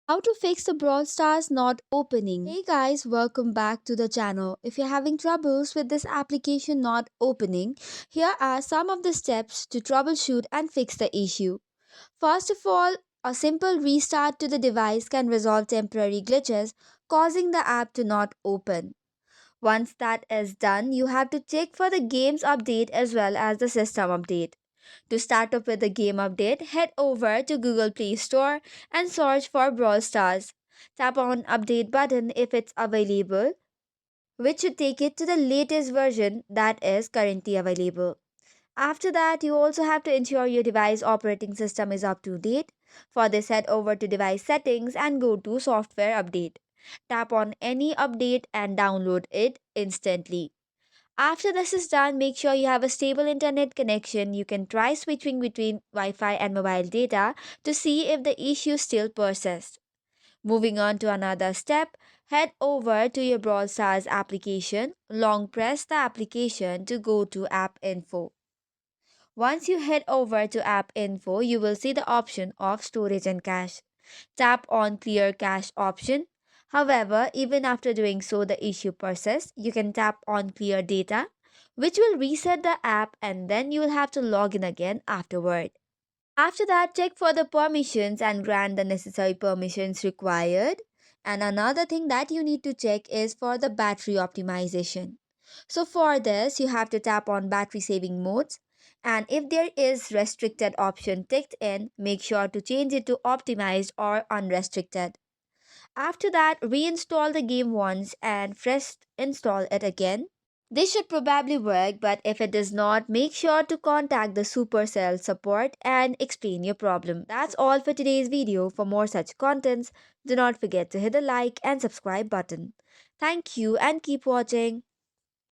How to fix the Brawl Stars not opening. Hey guys, welcome back to the channel. If you're having troubles with this application not opening, here are some of the steps to troubleshoot and fix the issue. First of all, a simple restart to the device can resolve temporary glitches causing the app to not open. Once that is done, you have to check for the game's update as well as the system update. To start up with the game update, head over to Google Play Store and search for Brawl Stars. Tap on update button if it's available, which should take it to the latest version that is currently available. After that, you also have to ensure your device operating system is up to date. For this, head over to device settings and go to software update. Tap on any update and download it instantly. After this is done, make sure you have a stable internet connection. You can try switching between Wi Fi and mobile data to see if the issue still persists. Moving on to another step, head over to your Brawl Stars application. Long press the application to go to App Info. Once you head over to App Info, you will see the option of storage and cache. Tap on Clear Cache option. However, even after doing so, the issue persists. You can tap on Clear Data, which will reset the app and then you will have to log in again afterward. After that, check for the permissions and grant the necessary permissions required. And another thing that you need to check is for the battery optimization. So for this, you have to tap on battery saving modes. And if there is restricted option ticked in, make sure to change it to optimized or unrestricted. After that, reinstall the game once and fresh install it again. This should probably work, but if it does not, make sure to contact the Supercell support and explain your problem. That's all for today's video. For more such contents, do not forget to hit the like and subscribe button. Thank you and keep watching.